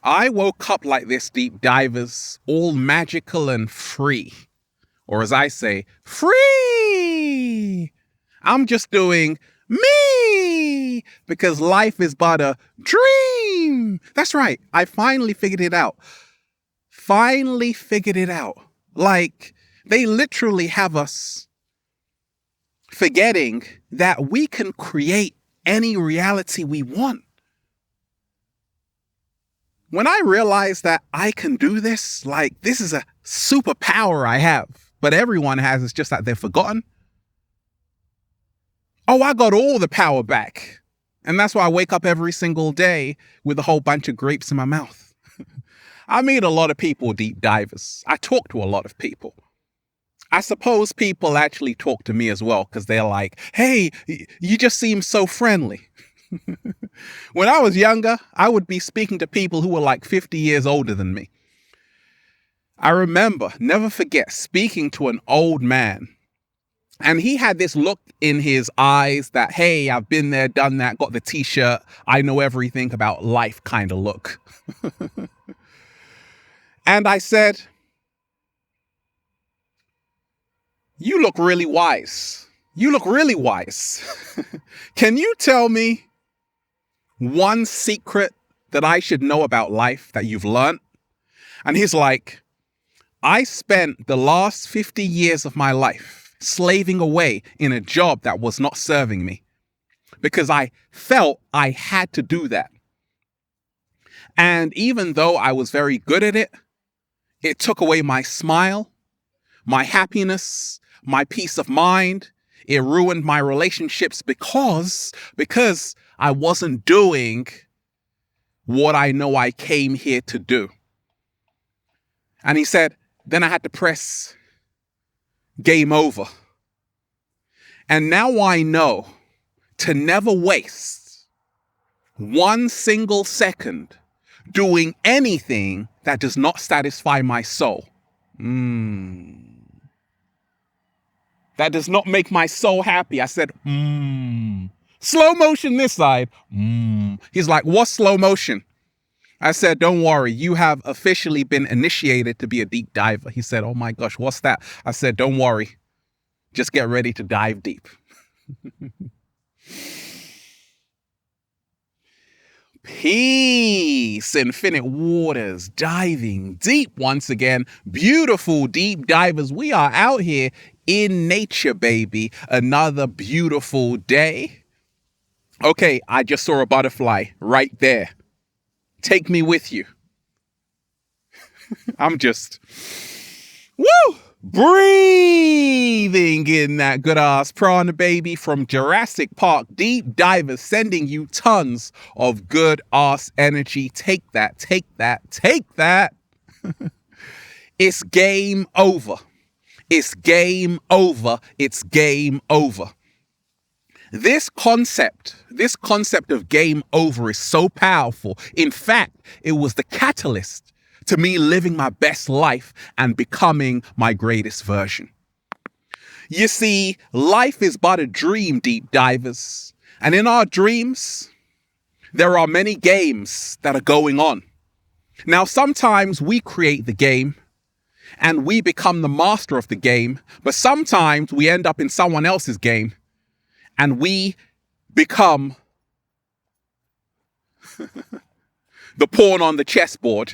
I woke up like this, deep divers, all magical and free. Or as I say, free! I'm just doing me! Because life is but a dream! That's right, I finally figured it out. Like, they literally have us forgetting that we can create any reality we want. When I realized that I can do this, like, this is a superpower I have, but everyone has, it's just that they've forgotten. Oh, I got all the power back. And that's why I wake up every single day with a whole bunch of grapes in my mouth. I meet a lot of people, deep divers. I talk to a lot of people. I suppose people actually talk to me as well because they're like, hey, you just seem so friendly. When I was younger, I would be speaking to people who were like 50 years older than me. I remember, never forget, speaking to an old man. And he had this look in his eyes that, hey, I've been there, done that, got the t-shirt, I know everything about life kind of look. And I said, you look really wise. Can you tell me one secret that I should know about life that you've learned? And he's like, I spent the last 50 years of my life slaving away in a job that was not serving me because I felt I had to do that. And even though I was very good at it, it took away my smile, my happiness, my peace of mind. It ruined my relationships because I wasn't doing what I know I came here to do. And he said, then I had to press game over. And now I know to never waste one single second doing anything that does not satisfy my soul. That does not make my soul happy. I said, Slow motion this side. He's like, what's slow motion? I said, don't worry, you have officially been initiated to be a deep diver. He said, oh my gosh, what's that? I said, don't worry, just get ready to dive deep. Peace, infinite waters, diving deep once again. Beautiful deep divers. We are out here in nature, baby. Another beautiful day. Okay, I just saw a butterfly right there. Take me with you. I'm just, breathing in that good ass prana, baby, from Jurassic Park. Deep divers sending you tons of good ass energy. Take that. It's game over. This concept of game over is so powerful. In fact, it was the catalyst to me living my best life and becoming my greatest version. You see, life is but a dream, deep divers. And in our dreams, there are many games that are going on. Now, sometimes we create the game and we become the master of the game, but sometimes we end up in someone else's game and we become the pawn on the chessboard.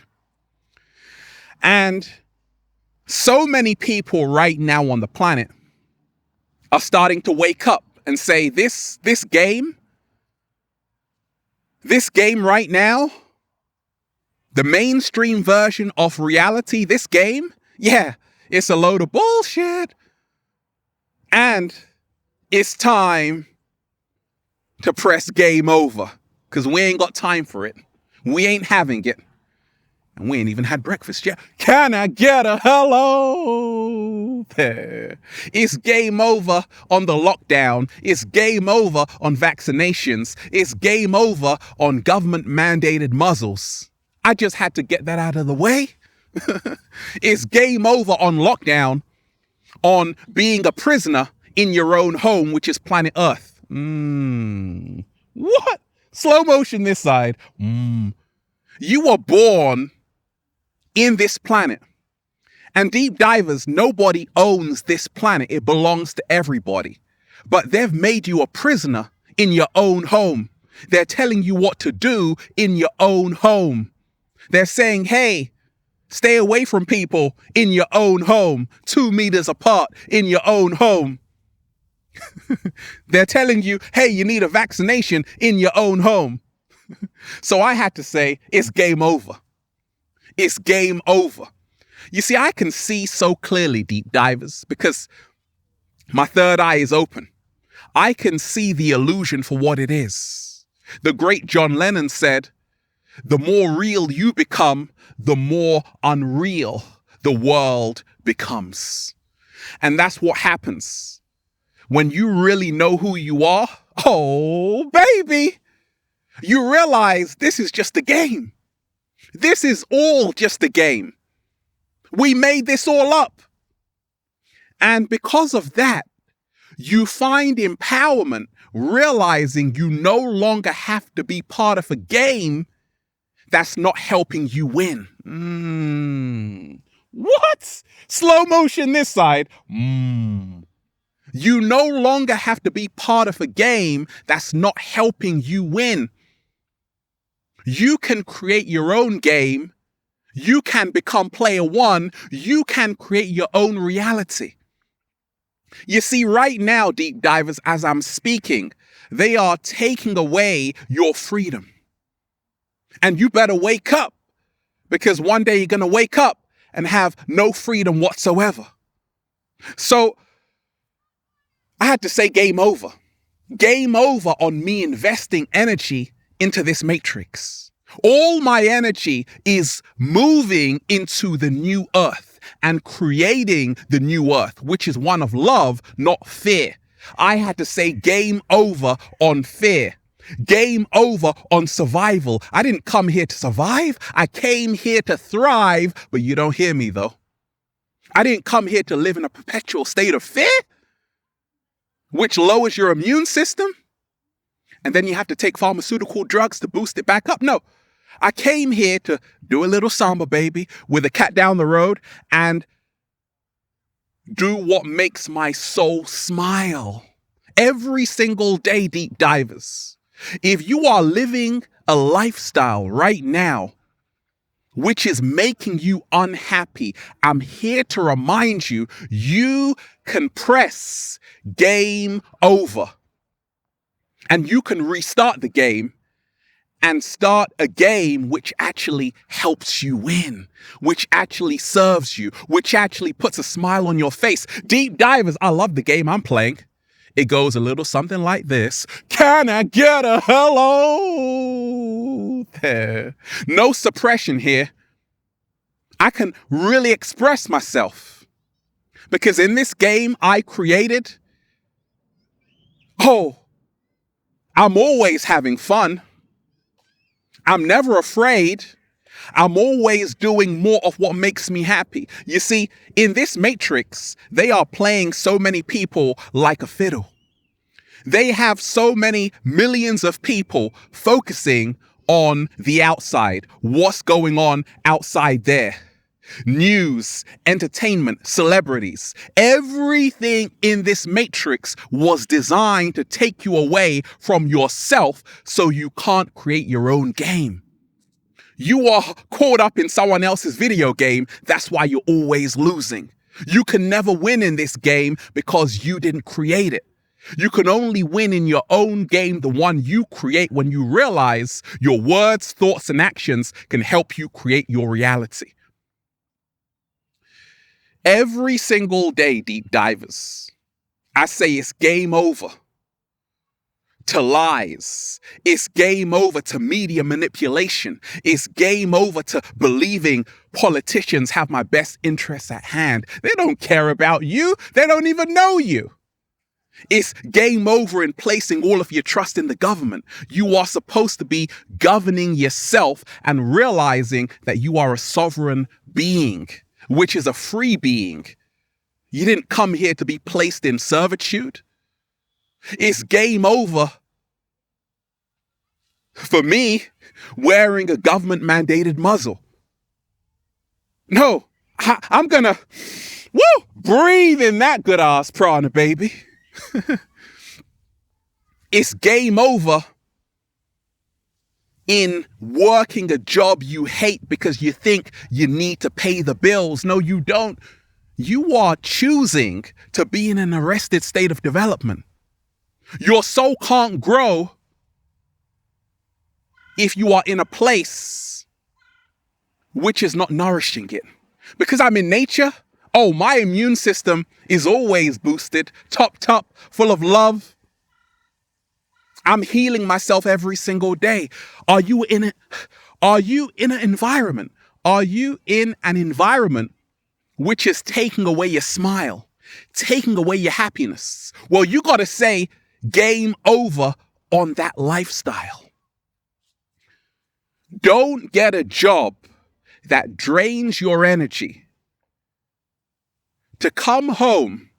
And so many people right now on the planet are starting to wake up and say, this game right now, the mainstream version of reality, this game, yeah, it's a load of bullshit. And it's time to press game over because we ain't got time for it. We ain't having it. And we ain't even had breakfast yet. Can I get a hello there? It's game over on the lockdown. It's game over on vaccinations. It's game over on government mandated muzzles. I just had to get that out of the way. It's game over on lockdown, on being a prisoner in your own home, which is planet Earth. What? Slow motion this side. You were born in this planet. And deep divers, nobody owns this planet. It belongs to everybody. But they've made you a prisoner in your own home. They're telling you what to do in your own home. They're saying, hey, stay away from people in your own home, 2 meters apart in your own home. They're telling you, hey, you need a vaccination in your own home. So I had to say, it's game over. It's game over. You see, I can see so clearly, deep divers, because my third eye is open. I can see the illusion for what it is. The great John Lennon said, the more real you become, the more unreal the world becomes. And that's what happens. When you really know who you are, oh, baby, you realize this is just a game. This is all just a game. We made this all up. And because of that, you find empowerment realizing you no longer have to be part of a game that's not helping you win. What? Slow motion this side. You no longer have to be part of a game that's not helping you win. You can create your own game. You can become player one. You can create your own reality. You see, right now, deep divers, as I'm speaking, they are taking away your freedom. And you better wake up, because one day you're going to wake up and have no freedom whatsoever. So I had to say game over. Game over on me investing energy into this matrix. All my energy is moving into the new earth and creating the new earth, which is one of love, not fear. I had to say game over on fear. Game over on survival. I didn't come here to survive. I came here to thrive, but you don't hear me though. I didn't come here to live in a perpetual state of fear, which lowers your immune system. And then you have to take pharmaceutical drugs to boost it back up. No, I came here to do a little samba, baby, with a cat down the road and do what makes my soul smile. Every single day, deep divers. If you are living a lifestyle right now which is making you unhappy, I'm here to remind you, you can press game over. And you can restart the game and start a game which actually helps you win, which actually serves you, which actually puts a smile on your face. Deep divers, I love the game I'm playing. It goes a little something like this. Can I get a hello there? No suppression here. I can really express myself because in this game I created, I'm always having fun. I'm never afraid. I'm always doing more of what makes me happy. You see, in this matrix, they are playing so many people like a fiddle. They have so many millions of people focusing on the outside. What's going on outside there? News, entertainment, celebrities. Everything in this matrix was designed to take you away from yourself so you can't create your own game. You are caught up in someone else's video game. That's why you're always losing. You can never win in this game because you didn't create it. You can only win in your own game, the one you create, when you realize your words, thoughts, and actions can help you create your reality. Every single day, deep divers, I say it's game over to lies. It's game over to media manipulation. It's game over to believing politicians have my best interests at hand. They don't care about you. They don't even know you. It's game over in placing all of your trust in the government. You are supposed to be governing yourself and realizing that you are a sovereign being, which is a free being. You didn't come here to be placed in servitude. It's game over For me, wearing a government mandated muzzle. No, I'm gonna, breathe in that good ass prana, baby. It's game over in working a job you hate because you think you need to pay the bills. No, you don't. You are choosing to be in an arrested state of development. Your soul can't grow if you are in a place which is not nourishing it. Because I'm in nature, my immune system is always boosted, top, full of love. I'm healing myself every single day. Are you in it? Are you in an environment? Are you in an environment which is taking away your smile, taking away your happiness? Well, you got to say game over on that lifestyle. Don't get a job that drains your energy to come home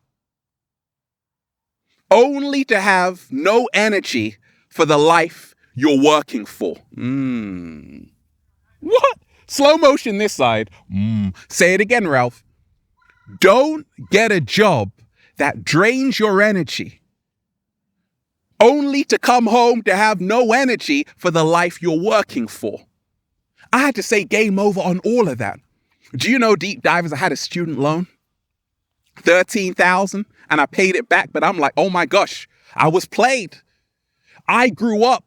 only to have no energy for the life you're working for. What? Slow motion this side. Say it again, Ralph. Don't get a job that drains your energy only to come home to have no energy for the life you're working for. I had to say game over on all of that. Do you know, deep divers, I had a student loan, $13,000, and I paid it back, but I'm like, oh my gosh, I was played. I grew up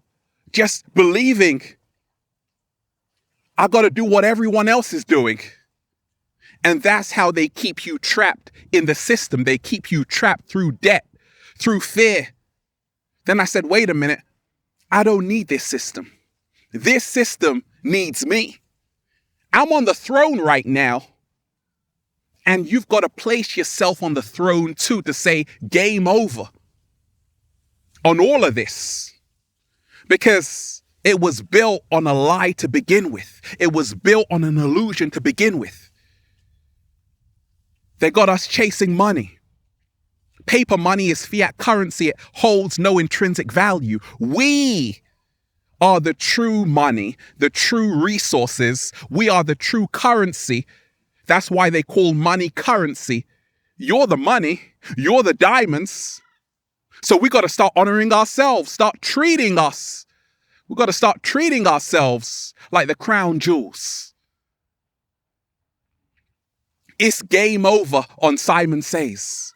just believing I got to do what everyone else is doing. And that's how they keep you trapped in the system. They keep you trapped through debt, through fear. Then I said, wait a minute, I don't need this system. This system needs me. I'm on the throne right now. And you've got to place yourself on the throne too to say game over on all of this. Because it was built on a lie to begin with. It was built on an illusion to begin with. They got us chasing money. Paper money is fiat currency. It holds no intrinsic value. We are the true money, the true resources. We are the true currency. That's why they call money currency. You're the money. You're the diamonds. So we got to start honoring ourselves, start treating us. We got to start treating ourselves like the crown jewels. It's game over on Simon Says.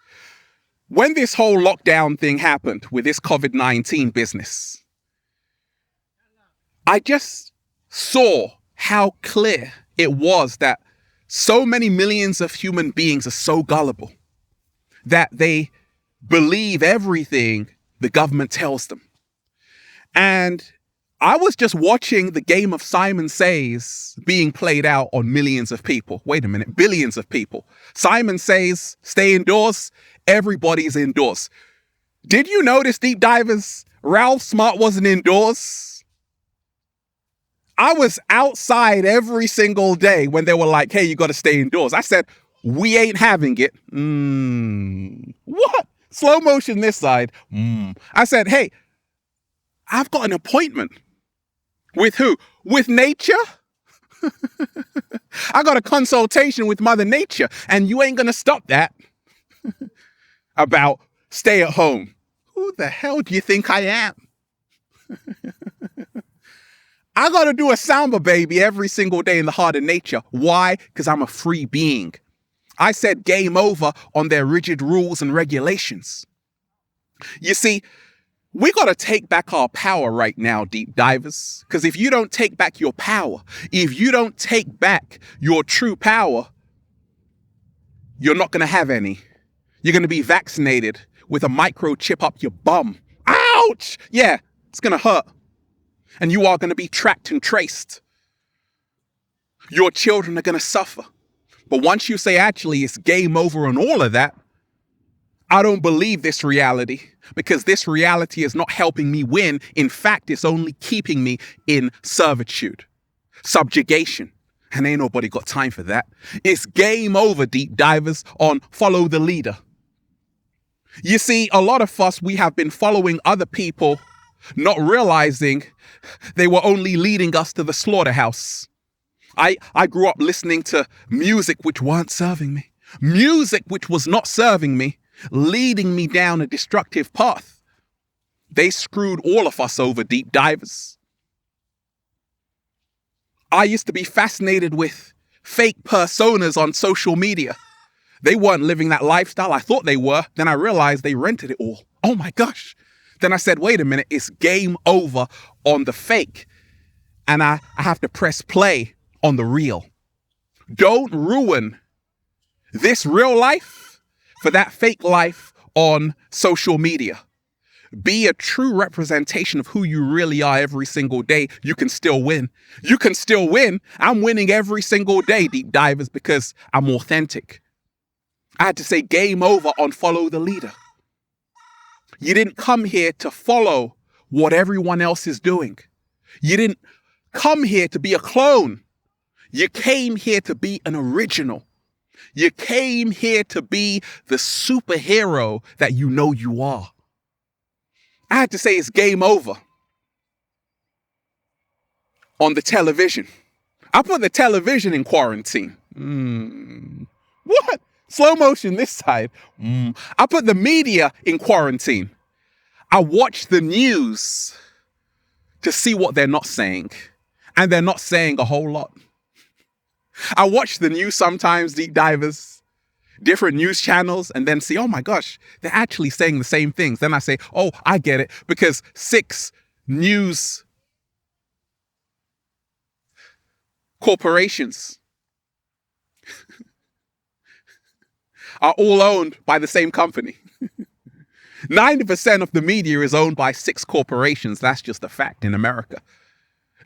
When this whole lockdown thing happened with this COVID-19 business, I just saw how clear it was that so many millions of human beings are so gullible that they believe everything the government tells them. And I was just watching the game of Simon Says being played out on millions of people. Wait a minute, billions of people. Simon Says, stay indoors. Everybody's indoors. Did you notice, deep divers, Ralph Smart wasn't indoors? I was outside every single day when they were like, hey, you got to stay indoors. I said, we ain't having it. What? Slow motion this side. I said, hey, I've got an appointment. With who? With nature? I got a consultation with Mother Nature, and you ain't going to stop that about stay at home. Who the hell do you think I am? I got to do a samba, baby, every single day in the heart of nature. Why? Because I'm a free being. I said game over on their rigid rules and regulations. You see, we got to take back our power right now, deep divers. Because if you don't take back your power, if you don't take back your true power, you're not going to have any. You're going to be vaccinated with a microchip up your bum. Ouch! Yeah, it's going to hurt. And you are going to be tracked and traced. Your children are going to suffer. But once you say, actually, it's game over on all of that, I don't believe this reality, because this reality is not helping me win. In fact, it's only keeping me in servitude, subjugation. And ain't nobody got time for that. It's game over, deep divers, on follow the leader. You see, a lot of us, we have been following other people not realizing they were only leading us to the slaughterhouse. I grew up listening to music which weren't serving me, music which was not serving me, leading me down a destructive path. They screwed all of us over, deep divers. I used to be fascinated with fake personas on social media. They weren't living that lifestyle. I thought they were. Then I realized they rented it all. Oh my gosh. Then I said, wait a minute, it's game over on the fake. And I have to press play on the real. Don't ruin this real life for that fake life on social media. Be a true representation of who you really are every single day. You can still win. You can still win. I'm winning every single day, deep divers, because I'm authentic. I had to say game over on follow the leader. You didn't come here to follow what everyone else is doing. You didn't come here to be a clone. You came here to be an original. You came here to be the superhero that you know you are. I had to say it's game over on the television. I put the television in quarantine. What? Slow motion this side. I put the media in quarantine. I watch the news to see what they're not saying. And they're not saying a whole lot. I watch the news sometimes, deep divers, different news channels, and then see, oh my gosh, they're actually saying the same things. Then I say, oh, I get it, because 6 news corporations are all owned by the same company. 90% of the media is owned by 6 corporations. That's just a fact in America.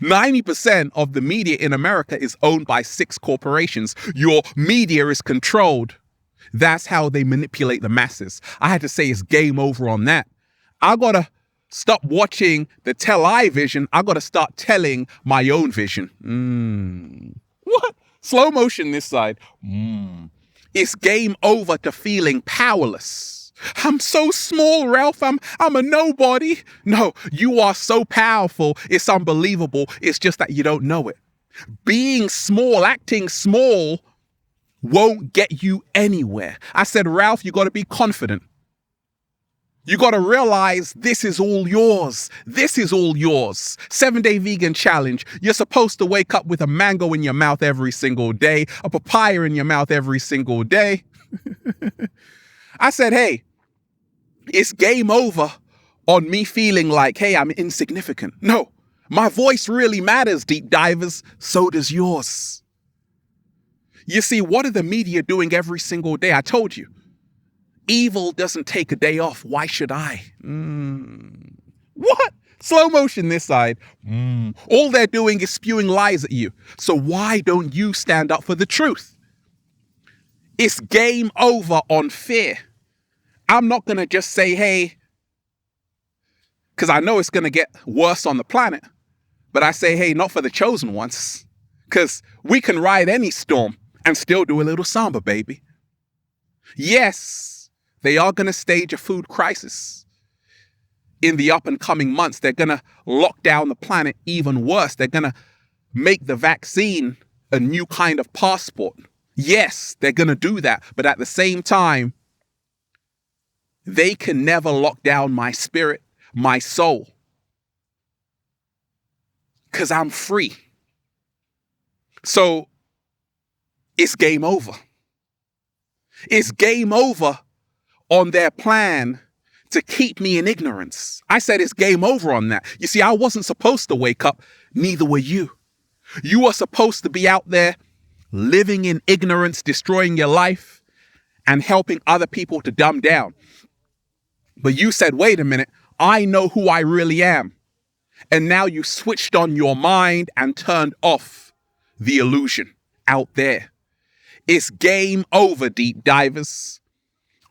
90% of the media in America is owned by 6 corporations. Your media is controlled. That's how they manipulate the masses. I had to say it's game over on that. I gotta stop watching the television. I gotta start telling my own vision. What? Slow motion this side. It's game over to feeling powerless. I'm so small, Ralph. I'm a nobody. No, you are so powerful. It's unbelievable. It's just that you don't know it. Being small, acting small won't get you anywhere. I said, Ralph, you got to be confident. You got to realize this is all yours. This is all yours. 7-day vegan challenge. You're supposed to wake up with a mango in your mouth every single day, a papaya in your mouth every single day. I said, hey, it's game over on me feeling like, hey, I'm insignificant. No, my voice really matters, deep divers. So does yours. You see, what are the media doing every single day? I told you. Evil doesn't take a day off. Why should I? What? Slow motion this side. All they're doing is spewing lies at you. So why don't you stand up for the truth? It's game over on fear. I'm not going to just say, hey, because I know it's going to get worse on the planet. But I say, hey, not for the chosen ones. Because we can ride any storm and still do a little samba, baby. Yes, they are going to stage a food crisis. In the up and coming months, they're going to lock down the planet even worse. They're going to make the vaccine a new kind of passport. Yes, they're going to do that. But at the same time, they can never lock down my spirit, my soul. Because I'm free. So it's game over. It's game over on their plan to keep me in ignorance. I said it's game over on that. You see, I wasn't supposed to wake up. Neither were you. You are supposed to be out there living in ignorance, destroying your life, and helping other people to dumb down. But you said, wait a minute, I know who I really am. And now you switched on your mind and turned off the illusion out there. It's game over, deep divers,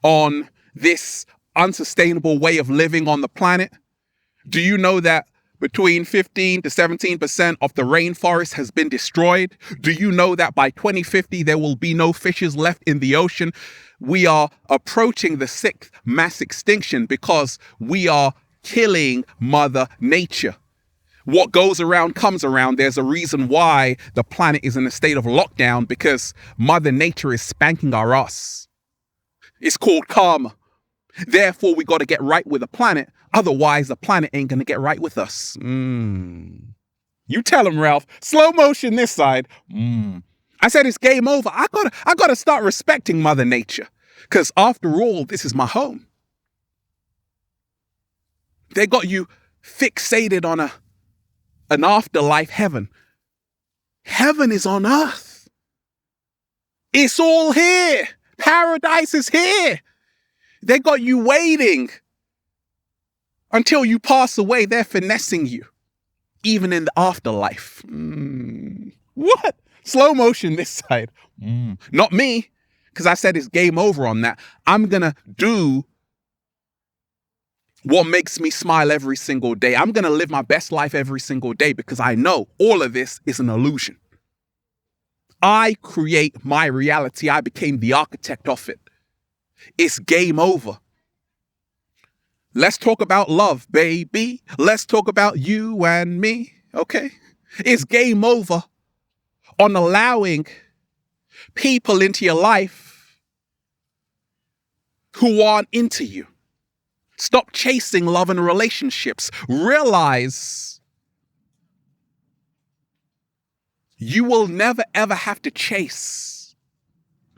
on this unsustainable way of living on the planet. Do you know that between 15 to 17% of the rainforest has been destroyed? Do you know that by 2050, there will be no fishes left in the ocean? We are approaching the 6th mass extinction because we are killing Mother Nature. What goes around comes around. There's a reason why the planet is in a state of lockdown, because Mother Nature is spanking our ass. It's called karma. Therefore, we got to get right with the planet. Otherwise, the planet ain't going to get right with us. You tell him, Ralph. Slow motion this side. I said it's game over. I gotta start respecting Mother Nature. Because after all, this is my home. They got you fixated on an afterlife heaven. Heaven is on earth. It's all here. Paradise is here. They got you waiting until you pass away. They're finessing you, even in the afterlife. What? Slow motion this side. Not me, because I said it's game over on that. I'm going to do what makes me smile every single day. I'm going to live my best life every single day, because I know all of this is an illusion. I create my reality. I became the architect of it. It's game over. Let's talk about love, baby. Let's talk about you and me, okay? It's game over on allowing people into your life who aren't into you. Stop chasing love and relationships. Realize you will never, ever have to chase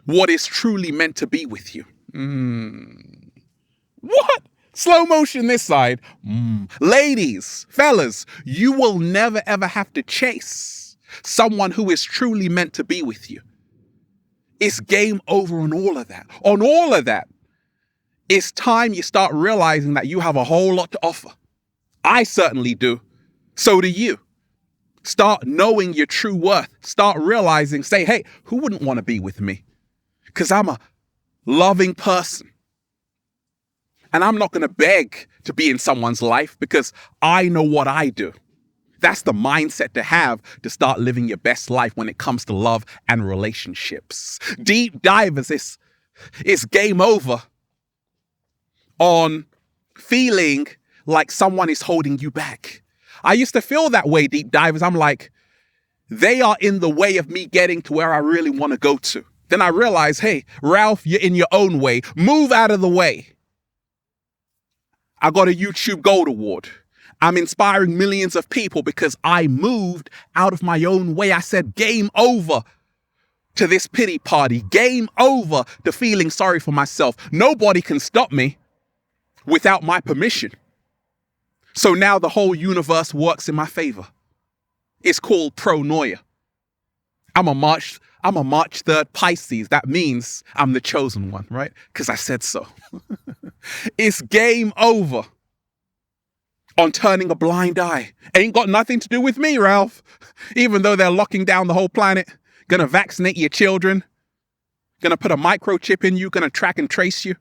what is truly meant to be with you. What? Slow motion this side. Ladies, fellas, you will never, ever have to chase someone who is truly meant to be with you. It's game over on all of that. On all of that. It's time you start realizing that you have a whole lot to offer. I certainly do. So do you. Start knowing your true worth. Start realizing, say, hey, who wouldn't want to be with me? Because I'm a loving person. And I'm not going to beg to be in someone's life, because I know what I do. That's the mindset to have to start living your best life when it comes to love and relationships. Deep divers, it's game over on feeling like someone is holding you back. I used to feel that way, deep divers. I'm like, they are in the way of me getting to where I really want to go to. Then I realized, hey, Ralph, you're in your own way. Move out of the way. I got a YouTube Gold Award. I'm inspiring millions of people because I moved out of my own way. I said, game over to this pity party. Game over to feeling sorry for myself. Nobody can stop me without my permission. So now the whole universe works in my favor. It's called pronoia. I'm a March 3rd Pisces. That means I'm the chosen one, right? Because I said so. It's game over on turning a blind eye. Ain't got nothing to do with me, Ralph. Even though they're locking down the whole planet, gonna vaccinate your children, gonna put a microchip in you, gonna track and trace you,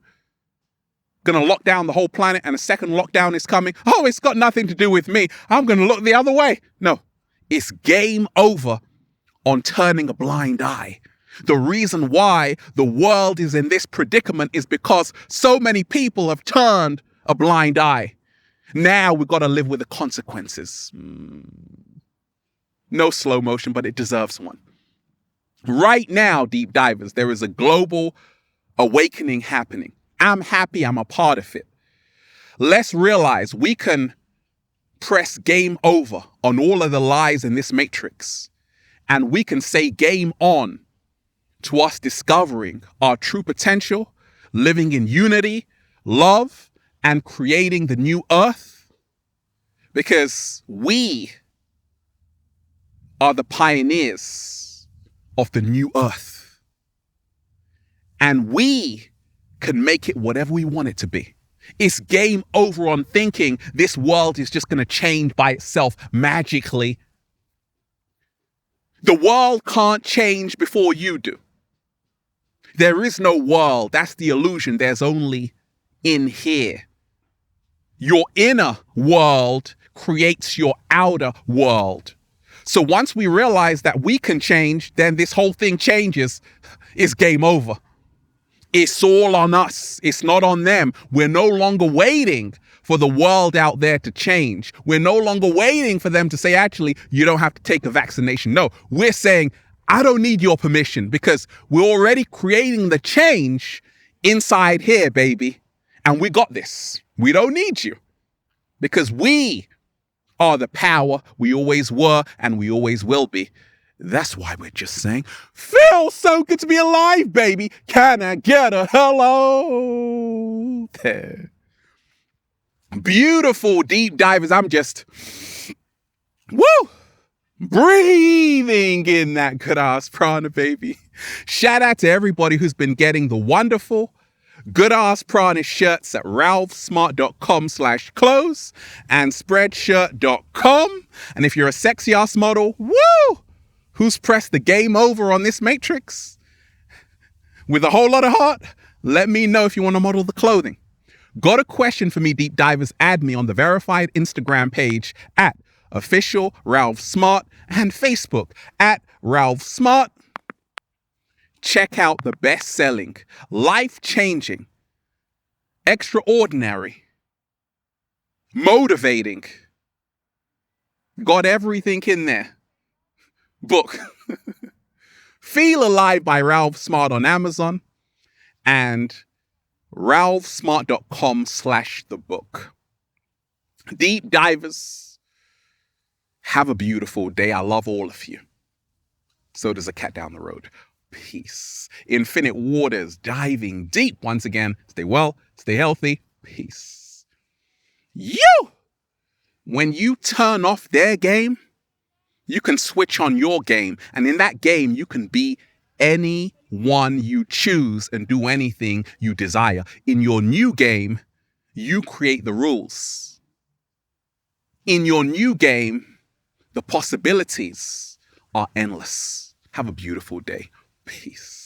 gonna lock down the whole planet, and a second lockdown is coming. Oh, it's got nothing to do with me. I'm gonna look the other way. No, it's game over on turning a blind eye. The reason why the world is in this predicament is because so many people have turned a blind eye. Now we've got to live with the consequences. No slow motion, but it deserves one. Right now, deep divers, there is a global awakening happening. I'm happy I'm a part of it. Let's realize we can press game over on all of the lies in this matrix. And we can say game on to us discovering our true potential, living in unity, love, and creating the new earth. Because we are the pioneers of the new earth. And we can make it whatever we want it to be. It's game over on thinking this world is just going to change by itself magically. The world can't change before you do. There is no world. That's the illusion. There's only in here. Your inner world creates your outer world. So once we realize that we can change, then this whole thing changes. It's game over. It's all on us. It's not on them. We're no longer waiting for the world out there to change. We're no longer waiting for them to say, actually, you don't have to take a vaccination. No, we're saying, I don't need your permission because we're already creating the change inside here, baby. And we got this. We don't need you because we are the power. We always were and we always will be. That's why we're just saying, feels so good to be alive, baby. Can I get a hello there? Beautiful deep divers. I'm just, woo, breathing in that good ass prana, baby. Shout out to everybody who's been getting the wonderful good ass prana shirts at ralphsmart.com/clothes and spreadshirt.com. And if you're a sexy ass model, woo, who's pressed the game over on this matrix with a whole lot of heart, let me know if you want to model the clothing. Got a question for me, deep divers? Add me on the verified Instagram page at official Ralph Smart and Facebook at Ralph Smart. Check out the best-selling, life-changing, extraordinary, motivating, got everything in there book. Feel Alive by Ralph Smart on Amazon and ralphsmart.com/thebook. Deep divers, have a beautiful day. I love all of you. So does a cat down the road. Peace. Infinite waters, diving deep. Once again, stay well, stay healthy. Peace. When you turn off their game, you can switch on your game. And in that game, you can be anyone you choose and do anything you desire. In your new game, you create the rules. In your new game, the possibilities are endless. Have a beautiful day. Peace.